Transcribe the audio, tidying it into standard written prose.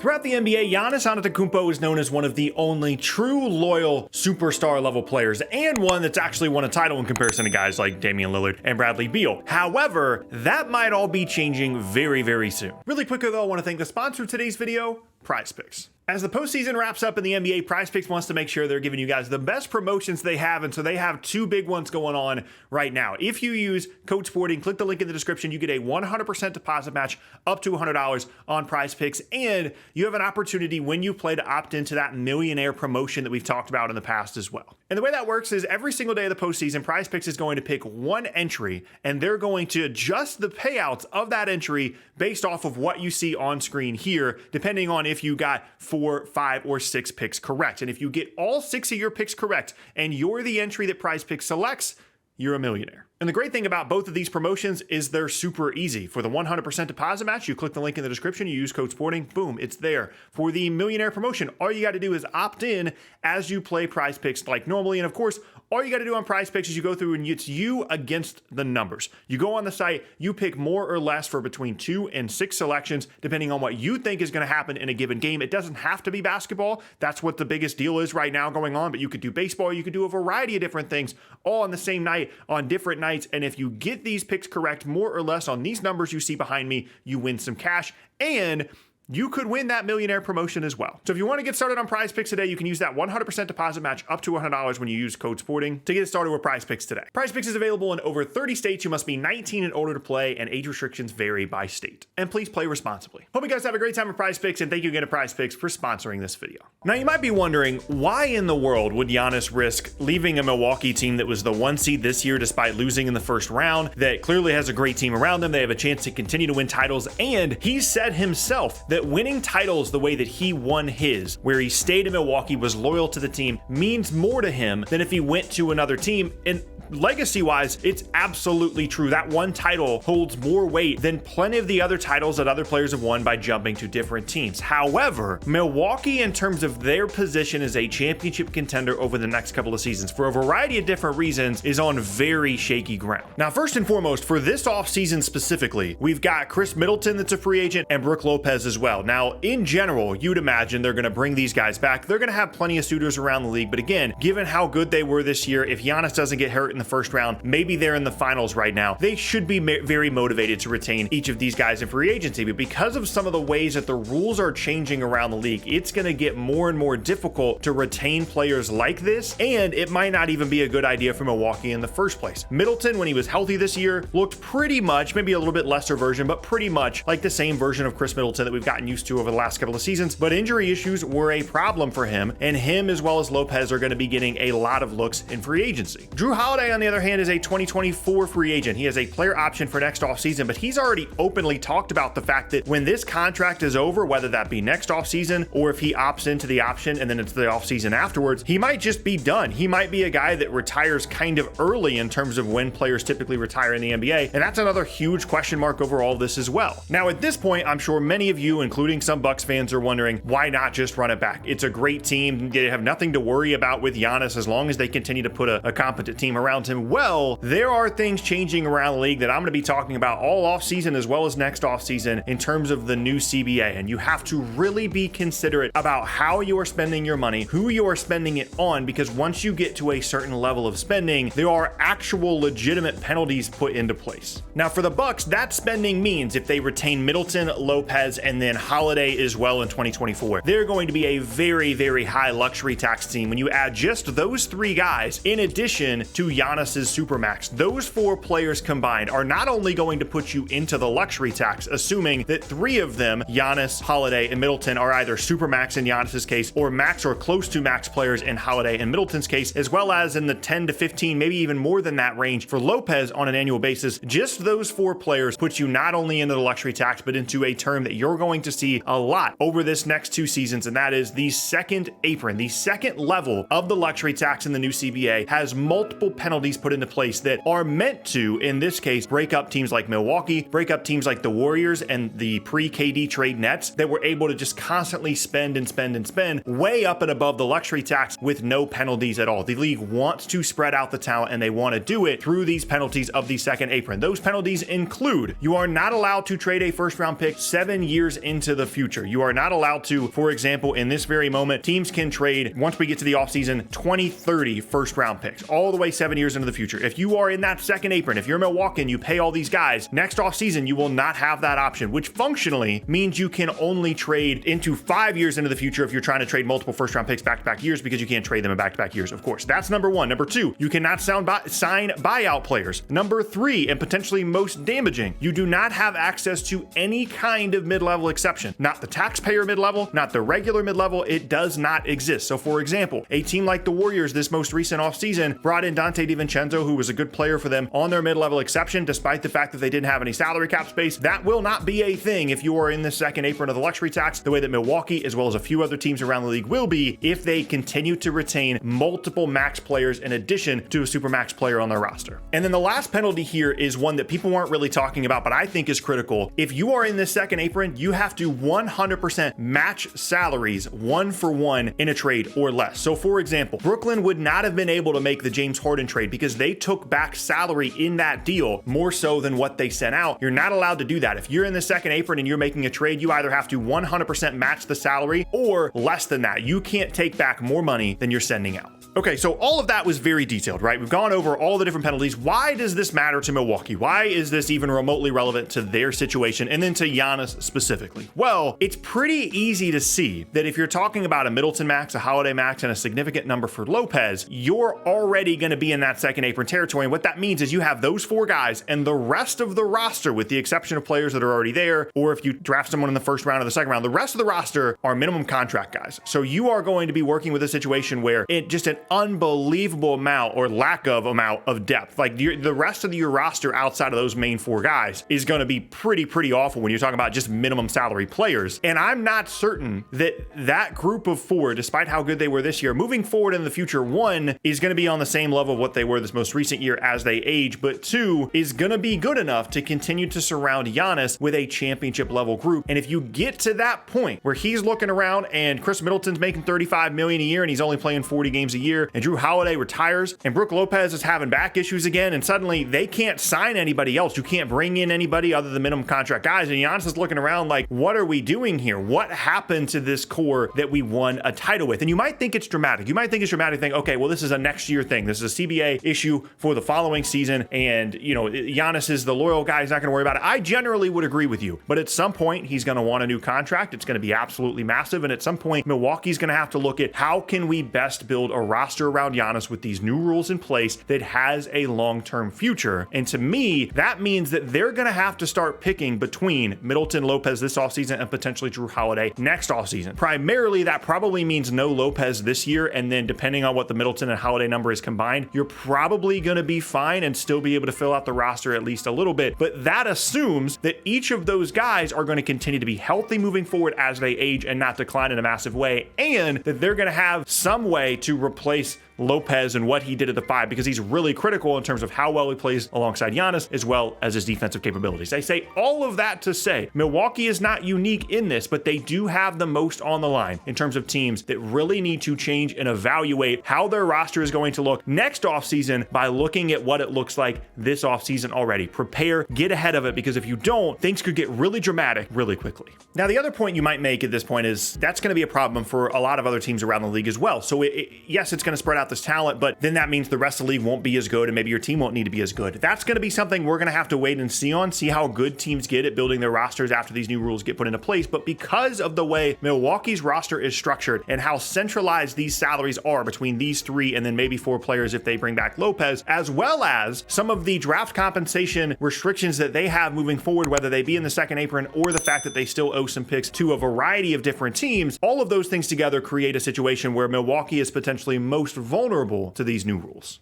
Throughout the NBA, Giannis Antetokounmpo is known as one of the only true loyal superstar level players, and one that's actually won a title in comparison to guys like Damian Lillard and Bradley Beal. However, that might all be changing very, very soon. Really quickly though, I want to thank the sponsor of today's video, Prize Picks. As the postseason wraps up in the NBA, Prize Picks wants to make sure they're giving you guys the best promotions they have, and so they have two big ones going on right now. If you use code SPORTING, click the link in the description, you get a 100% deposit match up to $100 on Prize Picks, and you have an opportunity when you play to opt into that millionaire promotion that we've talked about in the past as well. And the way that works is every single day of the postseason, Prize Picks is going to pick one entry, and they're going to adjust the payouts of that entry based off of what you see on screen here, depending on if you got 4, 5, or 6 picks correct. And if you get all 6 of your picks correct and you're the entry that Prize Picks selects, you're a millionaire. And the great thing about both of these promotions is they're super easy. For the 100% deposit match, you click the link in the description, you use code SPORTING, boom, it's there. For the millionaire promotion, all you got to do is opt in as you play Prize Picks like normally. And of course, all you got to do on Prize Picks is you go through and it's you against the numbers. You go on the site, you pick more or less for between 2 and 6 selections, depending on what you think is going to happen in a given game. It doesn't have to be basketball. That's what the biggest deal is right now going on, but you could do baseball, you could do a variety of different things all on the same night on different nights. And if you get these picks correct, more or less on these numbers you see behind me, you win some cash, and you could win that millionaire promotion as well. So if you want to get started on Prize Picks today, you can use that 100% deposit match up to $100 when you use code SPORTING to get started with Prize Picks today. Prize Picks is available in over 30 states. You must be 19 and older to play, and age restrictions vary by state. And please play responsibly. Hope you guys have a great time with Prize Picks, and thank you again to Prize Picks for sponsoring this video. Now you might be wondering, why in the world would Giannis risk leaving a Milwaukee team that was the 1 seed this year despite losing in the first round, that clearly has a great team around them, they have a chance to continue to win titles, and he said himself that winning titles the way that he won his, where he stayed in Milwaukee, was loyal to the team, means more to him than if he went to another team. And legacy-wise, it's absolutely true. That one title holds more weight than plenty of the other titles that other players have won by jumping to different teams. However, Milwaukee, in terms of their position as a championship contender over the next couple of seasons, for a variety of different reasons, is on very shaky ground. Now, first and foremost, for this offseason specifically, we've got Chris Middleton that's a free agent, and Brook Lopez as well. Now, in general, you'd imagine they're going to bring these guys back. They're going to have plenty of suitors around the league, but again, given how good they were this year, if Giannis doesn't get hurt in the first round, maybe they're in the finals right now, they should be very motivated to retain each of these guys in free agency. But because of some of the ways that the rules are changing around the league, it's going to get more and more difficult to retain players like this, and it might not even be a good idea for Milwaukee in the first place. Middleton, when he was healthy this year, looked pretty much, maybe a little bit lesser version, but pretty much like the same version of Chris Middleton that we've gotten used to over the last couple of seasons. But injury issues were a problem for him, and him as well as Lopez are going to be getting a lot of looks in free agency. Drew Holiday, on the other hand, is a 2024 free agent. He has a player option for next offseason, but he's already openly talked about the fact that when this contract is over, whether that be next offseason or if he opts into the option and then it's the offseason afterwards, he might just be done. He might be a guy that retires kind of early in terms of when players typically retire in the NBA, and that's another huge question mark over all this as well. Now, at this point, I'm sure many of you, including some Bucks fans, are wondering, why not just run it back? It's a great team. They have nothing to worry about with Giannis as long as they continue to put a competent team around him. Well, there are things changing around the league that I'm going to be talking about all offseason as well as next offseason in terms of the new CBA, and you have to really be considerate about how you are spending your money, who you are spending it on, because once you get to a certain level of spending, there are actual legitimate penalties put into place. Now, for the Bucks, that spending means if they retain Middleton, Lopez, and then Holiday as well in 2024, they're going to be a very, very high luxury tax team when you add just those 3 guys in addition to Giannis's supermax. Those 4 players combined are not only going to put you into the luxury tax, assuming that 3 of them, Giannis, Holiday, and Middleton, are either supermax in Giannis's case or max or close to max players in Holiday and Middleton's case, as well as in the 10 to 15, maybe even more than that range for Lopez on an annual basis. Just those 4 players put you not only into the luxury tax, but into a term that you're going to see a lot over this next 2 seasons, and that is the second apron. The second level of the luxury tax in the new CBA has multiple penalties penalties put into place that are meant to, in this case, break up teams like Milwaukee, break up teams like the Warriors and the pre-KD trade Nets that were able to just constantly spend and spend and spend way up and above the luxury tax with no penalties at all. The league wants to spread out the talent, and they want to do it through these penalties of the second apron. Those penalties include: you are not allowed to trade a first round pick 7 years into the future. You are not allowed to, for example, in this very moment, teams can trade, once we get to the offseason, 20, 30 first round picks, all the way 7 years into the future. If you are in that second apron, if you're Milwaukee and you pay all these guys, next offseason, you will not have that option, which functionally means you can only trade into 5 years into the future if you're trying to trade multiple first round picks back-to-back years, because you can't trade them in back-to-back years, of course. That's number one. Number two, you cannot sign buyout players. Number three, and potentially most damaging, you do not have access to any kind of mid-level exception. Not the taxpayer mid-level, not the regular mid-level. It does not exist. So for example, a team like the Warriors this most recent offseason brought in Dante DiVincenzo, who was a good player for them, on their mid-level exception, despite the fact that they didn't have any salary cap space. That will not be a thing if you are in the second apron of the luxury tax, the way that Milwaukee, as well as a few other teams around the league, will be if they continue to retain multiple max players in addition to a super max player on their roster. And then the last penalty here is one that people weren't really talking about, but I think is critical. If you are in this second apron, you have to 100% match salaries 1-for-1 in a trade or less. So for example, Brooklyn would not have been able to make the James Harden trade because they took back salary in that deal more so than what they sent out. You're not allowed to do that. If you're in the second apron and you're making a trade, you either have to 100% match the salary or less than that. You can't take back more money than you're sending out. Okay, so all of that was very detailed, right? We've gone over all the different penalties. Why does this matter to Milwaukee? Why is this even remotely relevant to their situation and then to Giannis specifically? Well, it's pretty easy to see that if you're talking about a Middleton max, a Holiday max, and a significant number for Lopez, you're already going to be in that second apron territory. And what that means is you have those four guys and the rest of the roster, with the exception of players that are already there, or if you draft someone in the first round or the second round, the rest of the roster are minimum contract guys. So you are going to be working with a situation where it just an unbelievable amount or lack of amount of depth. Like the rest of your roster outside of those main four guys is going to be pretty awful when you're talking about just minimum salary players. And I'm not certain that that group of four, despite how good they were this year, moving forward in the future, one, is going to be on the same level of what they were this most recent year as they age, but two, is going to be good enough to continue to surround Giannis with a championship level group. And if you get to that point where he's looking around and Chris Middleton's making $35 million a year and he's only playing 40 games a year, and Drew Holiday retires and Brook Lopez is having back issues again, and suddenly they can't sign anybody else. You can't bring in anybody other than minimum contract guys. And Giannis is looking around like, what are we doing here? What happened to this core that we won a title with? And you might think it's dramatic. You might think it's dramatic, think, okay, well, this is a next year thing. This is a CBA issue for the following season. And, you know, Giannis is the loyal guy. He's not going to worry about it. I generally would agree with you. But at some point, he's going to want a new contract. It's going to be absolutely massive. And at some point, Milwaukee's going to have to look at how can we best build a roster around Giannis with these new rules in place that has a long-term future. And to me, that means that they're going to have to start picking between Middleton, Lopez this offseason, and potentially Drew Holiday next offseason. Primarily, that probably means no Lopez this year. And then depending on what the Middleton and Holiday number is combined, you're probably going to be fine and still be able to fill out the roster at least a little bit. But that assumes that each of those guys are going to continue to be healthy moving forward as they age and not decline in a massive way, and that they're going to have some way to replace Lopez and what he did at the five, because he's really critical in terms of how well he plays alongside Giannis as well as his defensive capabilities. I say all of that to say Milwaukee is not unique in this, but they do have the most on the line in terms of teams that really need to change and evaluate how their roster is going to look next offseason by looking at what it looks like this offseason already. Prepare, get ahead of it, because if you don't, things could get really dramatic really quickly. Now, the other point you might make at this point is that's going to be a problem for a lot of other teams around the league as well. So yes, it's going to spread out this talent, but then that means the rest of the league won't be as good and maybe your team won't need to be as good. That's going to be something we're going to have to wait and see how good teams get at building their rosters after these new rules get put into place. But because of the way Milwaukee's roster is structured and how centralized these salaries are between these three and then maybe four players if they bring back Lopez, as well as some of the draft compensation restrictions that they have moving forward, whether they be in the second apron or the fact that they still owe some picks to a variety of different teams, all of those things together create a situation where Milwaukee is potentially most vulnerable to these new rules.